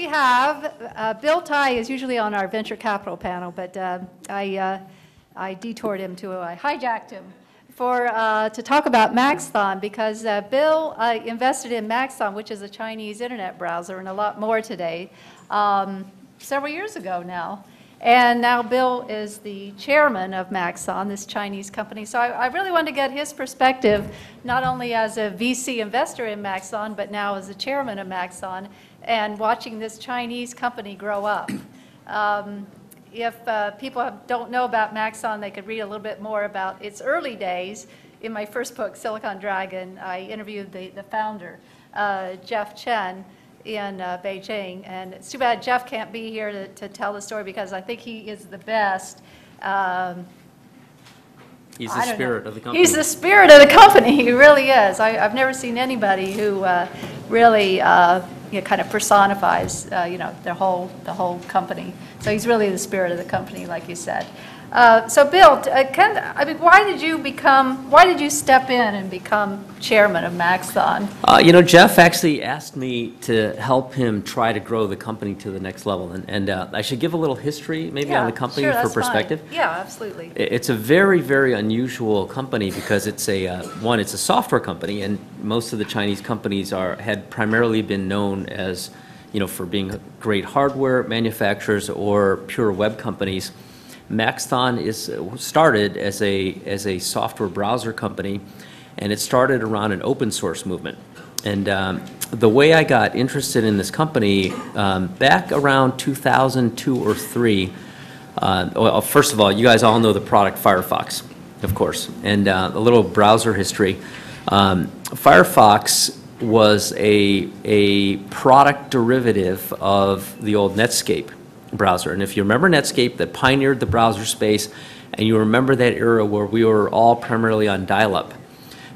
We have, Bill Tye is usually on our venture capital panel, but I detoured him I hijacked him to talk about Maxthon because Bill invested in Maxthon, which is a Chinese internet browser, and a lot more today, several years ago now. And now Bill is the chairman of Maxthon, this Chinese company. So I really wanted to get his perspective, not only as a VC investor in Maxthon, but now as the chairman of Maxthon, and watching this Chinese company grow up. If people don't know about Maxthon, they could read a little bit more about its early days. In my first book, Silicon Dragon, I interviewed the founder, Jeff Chen, in Beijing. And it's too bad Jeff can't be here to tell the story because I think he is the best. He's the spirit of the company. He's the spirit of the company. He really is. I've never seen anybody who really kind of personifies the whole company. So he's really the spirit of the company, like you said. So Bill, why did you step in and become chairman of Maxthon? Jeff actually asked me to help him try to grow the company to the next level. And I should give a little history maybe on the company sure, for perspective. Fine. Yeah, absolutely. It's a very, very unusual company because it's it's a software company, and most of the Chinese companies had primarily been known as, for being great hardware manufacturers or pure web companies. Maxthon started as a software browser company, and it started around an open source movement. And the way I got interested in this company back around 2002 or 3. Well, first of all, you guys all know the product Firefox, of course, and a little browser history. Firefox was a product derivative of the old Netscape browser. And if you remember Netscape, that pioneered the browser space, and you remember that era where we were all primarily on dial-up,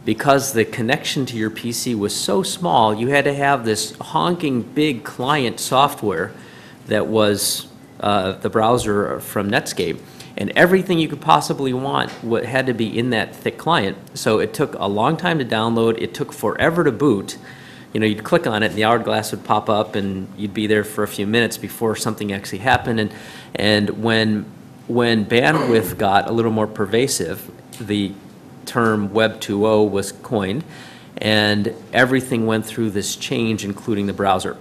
because the connection to your PC was so small, you had to have this honking big client software that was the browser from Netscape, and everything you could possibly want had to be in that thick client. So it took a long time to download. It took forever to boot. You'd click on it, and the hourglass would pop up, and you'd be there for a few minutes before something actually happened. And when bandwidth got a little more pervasive, the term Web 2.0 was coined, and everything went through this change, including the browser.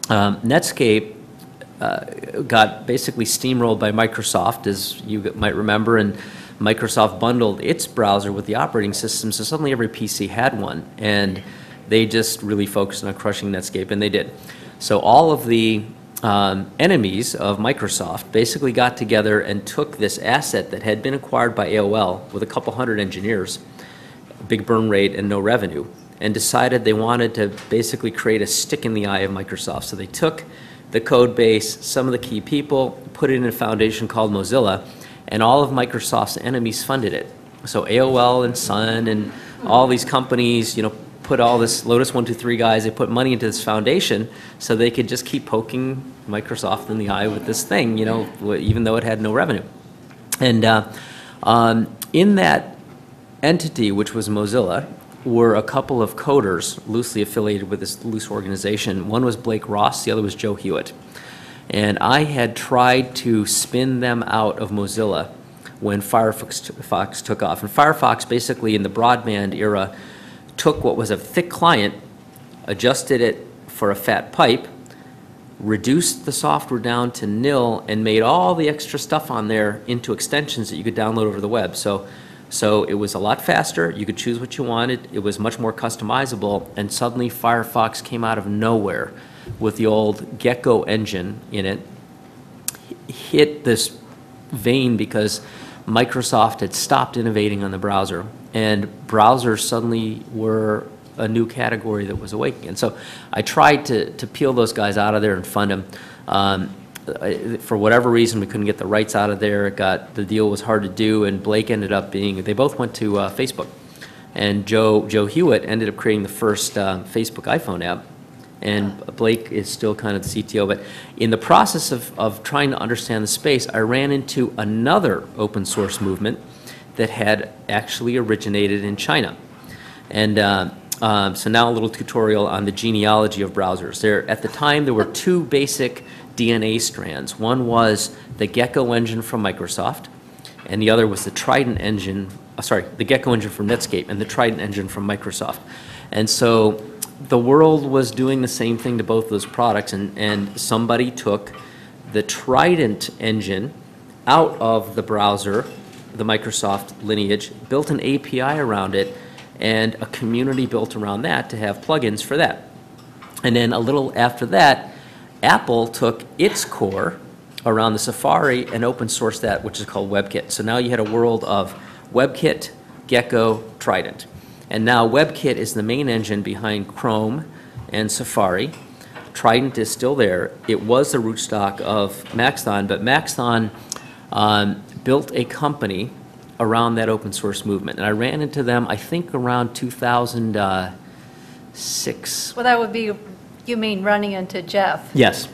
Netscape got basically steamrolled by Microsoft, as you might remember, and Microsoft bundled its browser with the operating system, so suddenly every PC had one. And they just really focused on crushing Netscape, and they did. So all of the enemies of Microsoft basically got together and took this asset that had been acquired by AOL with a couple hundred engineers, big burn rate and no revenue, and decided they wanted to basically create a stick in the eye of Microsoft. So they took the code base, some of the key people, put it in a foundation called Mozilla, and all of Microsoft's enemies funded it. So AOL and Sun and all these companies, put all this Lotus 123 guys, they put money into this foundation so they could just keep poking Microsoft in the eye with this thing, even though it had no revenue. And in that entity, which was Mozilla, were a couple of coders loosely affiliated with this loose organization. One was Blake Ross, the other was Joe Hewitt. And I had tried to spin them out of Mozilla when Firefox took off. And Firefox, basically in the broadband era, took what was a thick client, adjusted it for a fat pipe, reduced the software down to nil, and made all the extra stuff on there into extensions that you could download over the web. So it was a lot faster. You could choose what you wanted. It was much more customizable, and suddenly Firefox came out of nowhere with the old Gecko engine in it, hit this vein because Microsoft had stopped innovating on the browser, and browsers suddenly were a new category that was awakening. And so I tried to peel those guys out of there and fund them. For whatever reason, we couldn't get the rights out of there. The deal was hard to do, and Blake ended up they both went to Facebook. And Joe Hewitt ended up creating the first Facebook iPhone app. And Blake is still kind of the CTO. But in the process of trying to understand the space, I ran into another open source movement that had actually originated in China. And So now a little tutorial on the genealogy of browsers. At the time, there were two basic DNA strands. One was the Gecko engine from Microsoft, and the other was the Trident engine, the Gecko engine from Netscape and the Trident engine from Microsoft. And so the world was doing the same thing to both those products, and somebody took the Trident engine out of the browser, the Microsoft lineage, built an API around it, and a community built around that to have plugins for that. And then a little after that, Apple took its core around the Safari and open sourced that, which is called WebKit. So now you had a world of WebKit, Gecko, Trident. And now WebKit is the main engine behind Chrome and Safari. Trident is still there. It was the rootstock of Maxthon, but Maxthon built a company around that open source movement. And I ran into them, I think, around 2006. Well, that would be, you mean running into Jeff? Yes.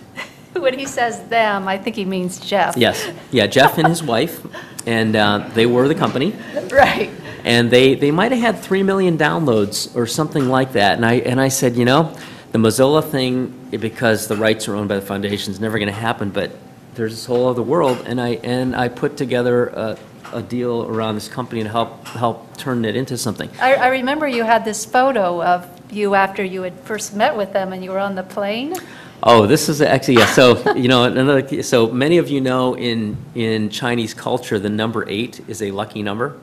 When he says them, I think he means Jeff. Yes. Yeah, Jeff and his wife, and they were the company. Right. And they might have had 3 million downloads or something like that. And I said, you know, the Mozilla thing, because the rights are owned by the foundation, is never going to happen, but there's this whole other world. And I put together a deal around this company to help turn it into something. I remember you had this photo of you after you had first met with them and you were on the plane. Oh, this is actually, yeah, so, you know, so many of you know in Chinese culture, the number 8 is a lucky number.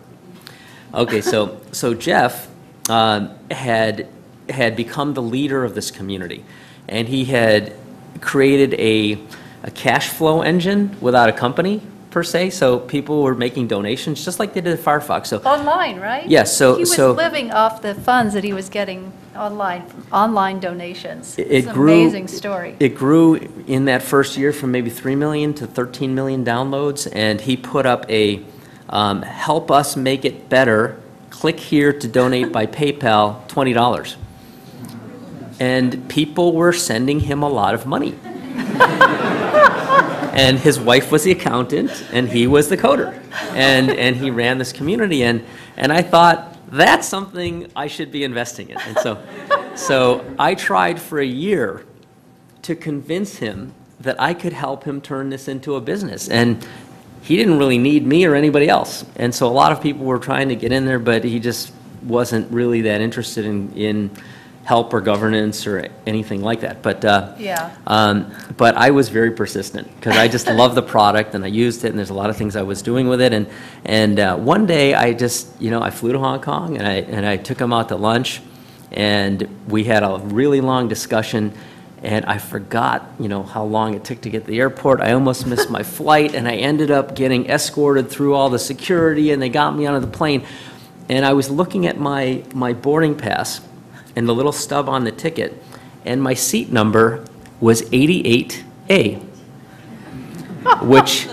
Okay, so Jeff had become the leader of this community, and he had created a cash flow engine without a company, per se, so people were making donations, just like they did at Firefox. So Online, right? yes, He was living off the funds that he was getting online donations. It's an amazing story. It grew in that first year from maybe 3 million to 13 million downloads, and he put up a help us make it better, click here to donate by PayPal, $20. And people were sending him a lot of money. And his wife was the accountant, and he was the coder. And he ran this community, and I thought, that's something I should be investing in. And so I tried for a year to convince him that I could help him turn this into a business. And he didn't really need me or anybody else. And so a lot of people were trying to get in there, but he just wasn't really that interested in help or governance or anything like that. But but I was very persistent because I just love the product and I used it, and there's a lot of things I was doing with it. And one day I just, you know, I flew to Hong Kong and I took him out to lunch, and we had a really long discussion. And I forgot, you know, how long it took to get to the airport. I almost missed my flight, and I ended up getting escorted through all the security, and they got me onto the plane. And I was looking at my boarding pass and the little stub on the ticket, and my seat number was 88A, which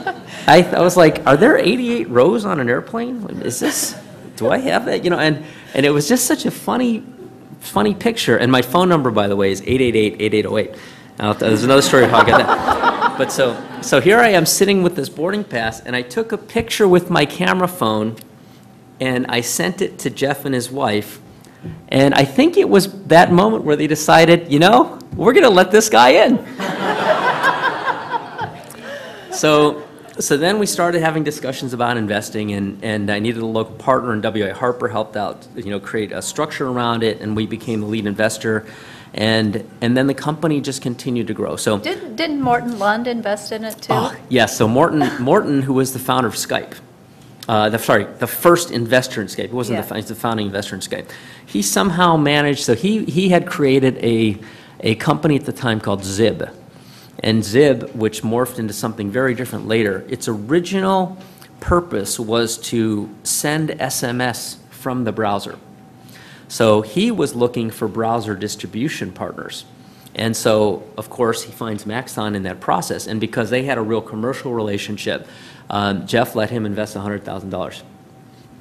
I was like, are there 88 rows on an airplane? Is this, do I have that? You know, and it was just such a funny picture. And my phone number, by the way, is 888-8808. There's another story of how I got that. But so here I am sitting with this boarding pass, and I took a picture with my camera phone, and I sent it to Jeff and his wife. And I think it was that moment where they decided, you know, we're going to let this guy in. So then we started having discussions about investing, and I needed a local partner, and W.I. Harper helped out, you know, create a structure around it, and we became the lead investor. And then the company just continued to grow. So Didn't Morton Lund invest in it too? Yes, so Morton, who was the founder of Skype, the first investor in Skype. He wasn't he's the founding investor in Skype. He somehow managed, so he had created a company at the time called Zib. And Zib, which morphed into something very different later, its original purpose was to send SMS from the browser. So he was looking for browser distribution partners. And so, of course, he finds Maxthon in that process. And because they had a real commercial relationship, Jeff let him invest $100,000.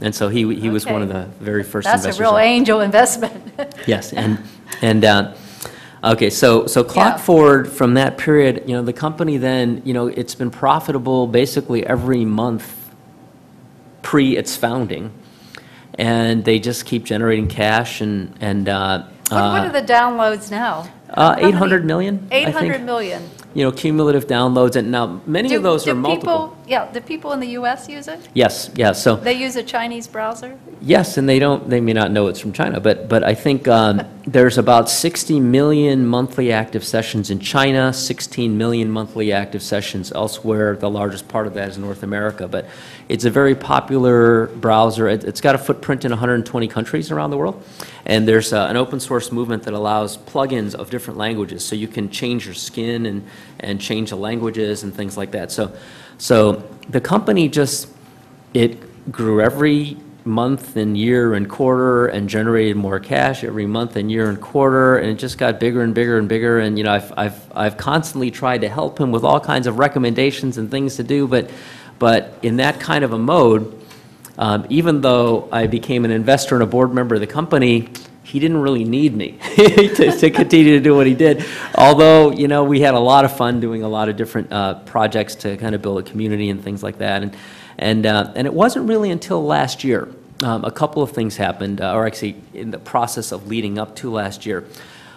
And so he was one of the very first investors. That's a real angel investment. Yes, okay, so clock forward from that period, you know, the company then, you know, it's been profitable basically every month pre its founding. and they just keep generating cash What are the downloads now? How many? 800 million, I 800 think. million. You know, cumulative downloads, and now many of those are multiple. Do people in the US use it? Yes, yeah, so. They use a Chinese browser? Yes, and they may not know it's from China, but I think there's about 60 million monthly active sessions in China, 16 million monthly active sessions elsewhere. The largest part of that is North America, but it's a very popular browser. It's got a footprint in 120 countries around the world, and there's an open source movement that allows plugins of different languages, so you can change your skin and change the languages and things like that. So the company it grew every month and year and quarter and generated more cash every month and year and quarter, and it just got bigger and bigger and bigger. And you know, I've constantly tried to help him with all kinds of recommendations and things to do, but in that kind of a mode, even though I became an investor and a board member of the company, he didn't really need me to continue to do what he did. Although, you know, we had a lot of fun doing a lot of different projects to kind of build a community and things like that. And it wasn't really until last year, a couple of things happened, or actually in the process of leading up to last year.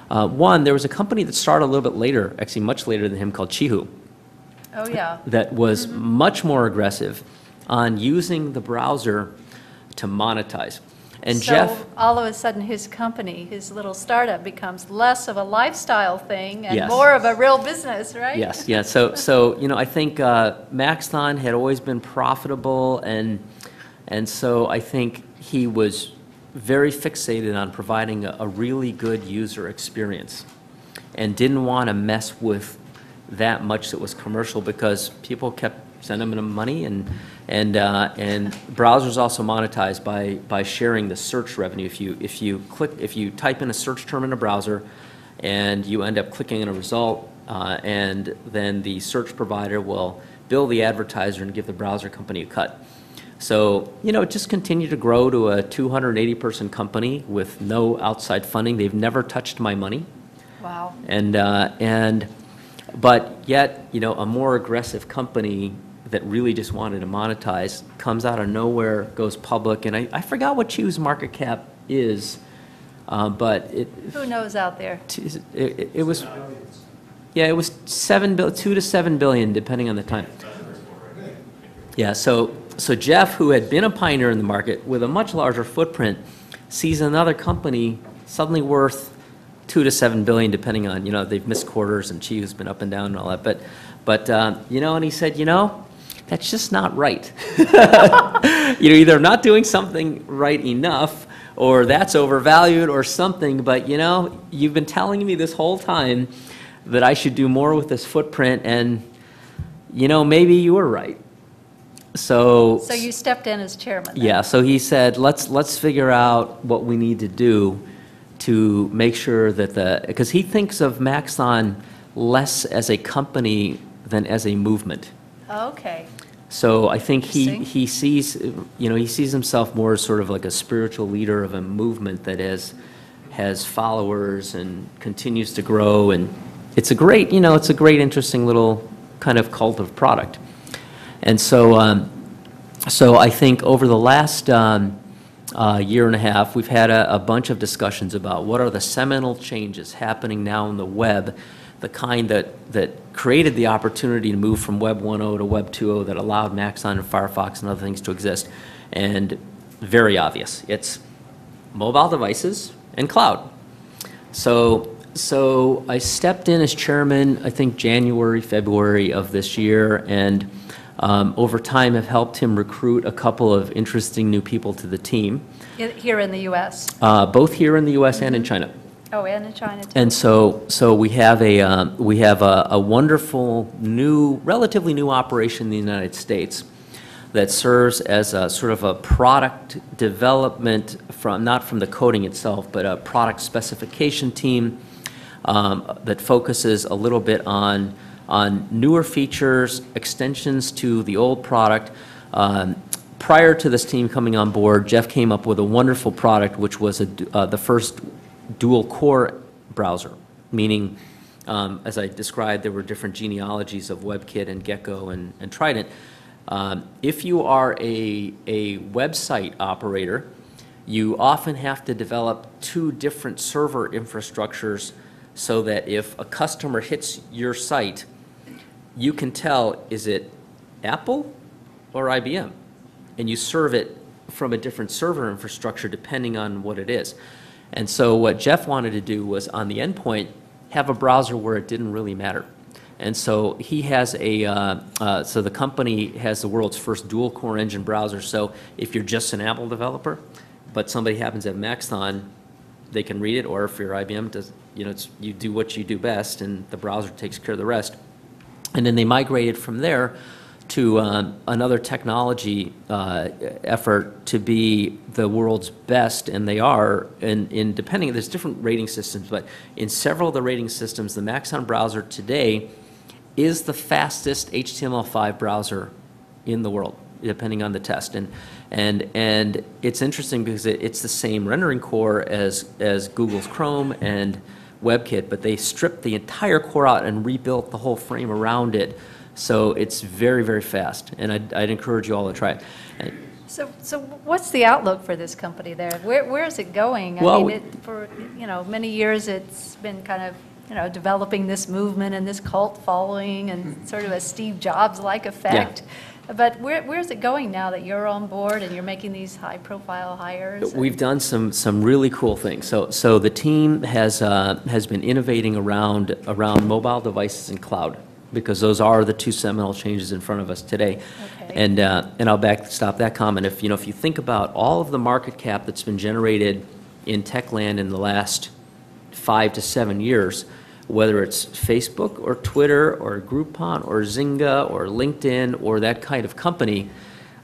One, there was a company that started a little bit later, actually much later than him, called Chihu. Oh, yeah. That was much more aggressive on using the browser to monetize. And So Jeff, all of a sudden, his company, his little startup becomes less of a lifestyle thing and Yes. more of a real business, right? yes, yeah. So you know, I think Maxthon had always been profitable, and so I think he was very fixated on providing a really good user experience, and didn't want to mess with that much that was commercial, because people kept sending him money, and browsers also monetize by sharing the search revenue. If you type in a search term in a browser and you end up clicking on a result, and then the search provider will bill the advertiser and give the browser company a cut. So, you know, it just continued to grow to a 280-person company with no outside funding. They've never touched my money. Wow. But yet, you know, a more aggressive company that really just wanted to monetize comes out of nowhere, goes public, and I forgot what Chihu's market cap is, but Who knows out there? it was, yeah, it was 2 to 7 billion, depending on the time. Yeah, so Jeff, who had been a pioneer in the market with a much larger footprint, sees another company suddenly worth 2 to 7 billion, depending on, you know, they've missed quarters and Chihu's been up and down and all that. But you know, and he said, you know, that's just not right. You're either not doing something right enough, or that's overvalued or something. But you know, you've been telling me this whole time that I should do more with this footprint, and you know, maybe you were right. So you stepped in as chairman then? Yeah, so he said, let's figure out what we need to do to make sure that because he thinks of Maxthon less as a company than as a movement. Okay. So I think Interesting. he sees, you know, he sees himself more as sort of like a spiritual leader of a movement that has followers and continues to grow, and it's a great, you know, it's a great, interesting little kind of cult of product. And so, so I think over the last year and a half, we've had a bunch of discussions about what are the seminal changes happening now in the web, the kind that created the opportunity to move from Web 1.0 to Web 2.0 that allowed Maxthon and Firefox and other things to exist. And very obvious, mobile devices and cloud. So I stepped in as chairman, I think January, February of this year, and over time have helped him recruit a couple of interesting new people to the team. Here in the U.S.? Both here in the U.S. and in China. Oh, and in China too. And so we have a wonderful new, relatively new operation in the United States that serves as a sort of a product development not from the coding itself, but a product specification team that focuses a little bit on newer features, extensions to the old product. Prior to this team coming on board, Jeff came up with a wonderful product, which was the first dual-core browser, meaning, as I described, there were different genealogies of WebKit and Gecko and Trident. If you are a website operator, you often have to develop two different server infrastructures so that if a customer hits your site, you can tell, is it Apple or IBM? And you serve it from a different server infrastructure depending on what it is. And so what Jeff wanted to do was, on the endpoint, have a browser where it didn't really matter. And so he has so the company has the world's first dual core engine browser. So if you're just an Apple developer, but somebody happens to have Maxthon, they can read it, or if you're IBM, you do what you do best, and the browser takes care of the rest. And then they migrated from there to another technology effort to be the world's best, and they are, depending, there's different rating systems, but in several of the rating systems, the Maxthon browser today is the fastest HTML5 browser in the world, depending on the test. And it's interesting because it's the same rendering core as Google's Chrome and WebKit, but they stripped the entire core out and rebuilt the whole frame around it. So it's very, very fast, and I'd encourage you all to try it. So what's the outlook for this company there? Where is it going? Well, I mean, for many years it's been kind of developing this movement and this cult following and sort of a Steve Jobs-like effect. Yeah. But where's it going now that you're on board and you're making these high-profile hires? We've done some really cool things. So the team has been innovating around mobile devices and cloud, because those are the two seminal changes in front of us today. Okay. And I'll stop that comment. If you think about all of the market cap that's been generated in tech land in the last 5 to 7 years, whether it's Facebook or Twitter or Groupon or Zynga or LinkedIn or that kind of company,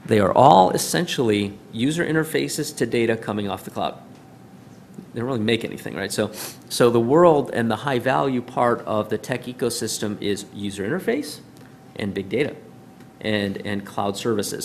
they are all essentially user interfaces to data coming off the cloud. They don't really make anything, right? So the world and the high value part of the tech ecosystem is user interface and big data and cloud services.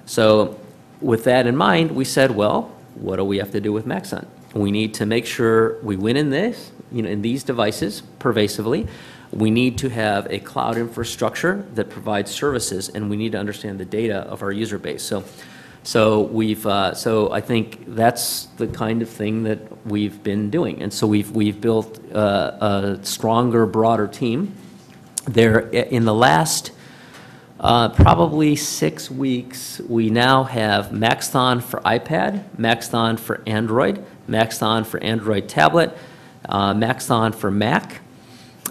So with that in mind, we said, well, what do we have to do with Maxthon? We need to make sure we win in this, in these devices pervasively. We need to have a cloud infrastructure that provides services, and we need to understand the data of our user base. So I think that's the kind of thing that we've been doing, and so we've built a stronger, broader team. There, in the last probably 6 weeks, we now have Maxthon for iPad, Maxthon for Android, Maxthon for Android tablet, Maxthon for Mac,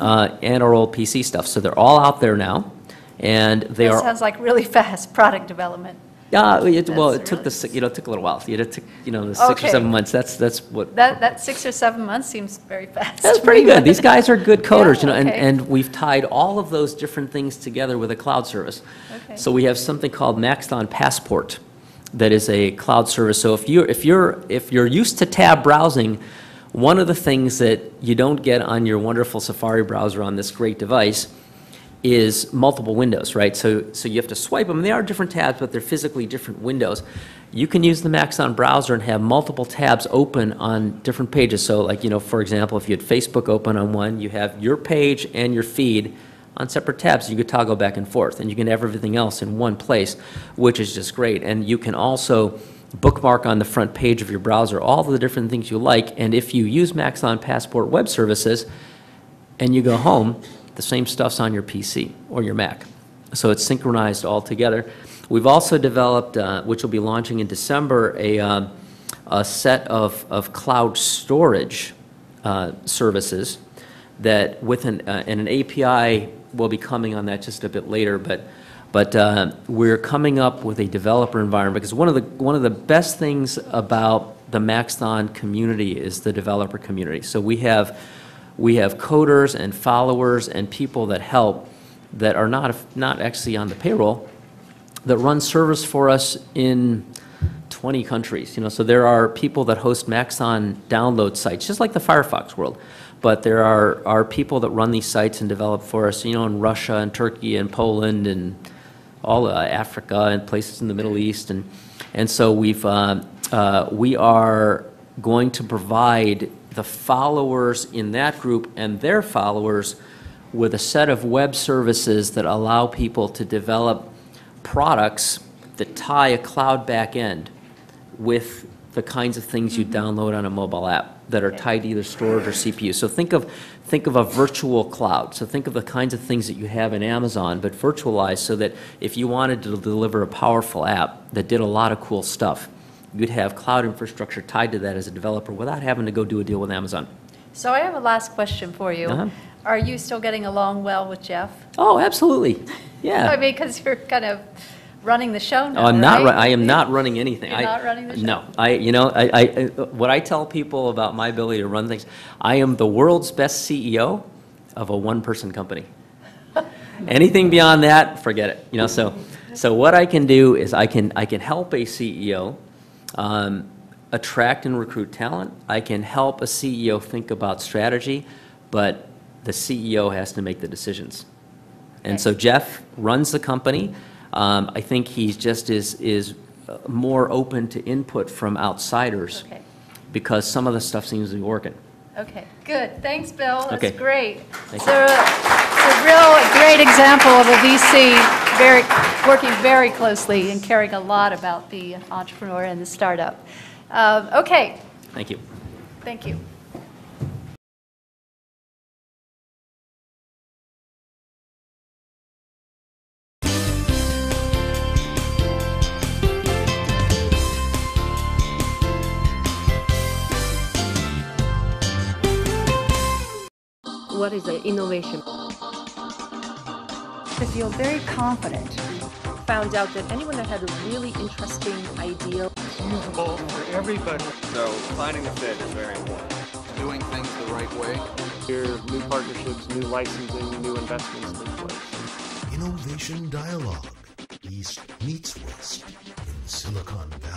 and our old PC stuff. So they're all out there now, and they That are. sounds like really fast product development. Yeah, it took really it took a little while. It took the 6 or 7 months. That's what. That 6 or 7 months seems very fast. That's pretty good. These guys are good coders, Yeah, okay. and we've tied all of those different things together with a cloud service. Okay. So we have something called Maxthon Passport, that is a cloud service. So if you're used to tab browsing, one of the things that you don't get on your wonderful Safari browser on this great device is multiple windows, right? So you have to swipe them. They are different tabs, but they're physically different windows. You can use the Maxthon browser and have multiple tabs open on different pages. So like, for example, if you had Facebook open on one, you have your page and your feed on separate tabs. You could toggle back and forth, and you can have everything else in one place, which is just great. And you can also bookmark on the front page of your browser all the different things you like. And if you use Maxthon Passport web services and you go home, the same stuff's on your PC or your Mac. So it's synchronized all together. We've also developed, which will be launching in December, a set of cloud storage services that with an API will be coming on that just a bit later, but we're coming up with a developer environment, because one of the best things about the Maxthon community is the developer community. So we have coders and followers and people that help that are not actually on the payroll, that run servers for us in 20 countries. So there are people that host Maxthon download sites, just like the Firefox world. But there are people that run these sites and develop for us, in Russia and Turkey and Poland and all Africa and places in the Middle East. And so we are going to provide the followers in that group and their followers with a set of web services that allow people to develop products that tie a cloud backend with the kinds of things you download on a mobile app that are Okay. tied to either storage or CPU. So think of a virtual cloud. So think of the kinds of things that you have in Amazon, but virtualized so that if you wanted to deliver a powerful app that did a lot of cool stuff, you'd have cloud infrastructure tied to that as a developer without having to go do a deal with Amazon. So I have a last question for you. Uh-huh. Are you still getting along well with Jeff? Oh, absolutely. Yeah. I mean, because you're kind of running the show now, Oh, I'm not. right? I am not running anything. You're not running the show? No. What I tell people about my ability to run things, I am the world's best CEO of a one-person company. Anything beyond that, forget it. So what I can do is I can help a CEO attract and recruit talent. I can help a CEO think about strategy, but the CEO has to make the decisions. And Okay. so Jeff runs the company. I think he's just is more open to input from outsiders Okay. because some of the stuff seems to be working. Okay, good. Thanks, Bill. That's Okay. great. Thank So it's a real great example of a VC working very closely and caring a lot about the entrepreneur and the startup. Okay, Thank you. thank you. What is an innovation? I feel very confident. Found out that anyone that had a really interesting idea, usable for everybody. So finding the fit is very important. Doing things the right way. Here, new partnerships, new licensing, new investments take place. Innovation Dialogue, East meets West in Silicon Valley.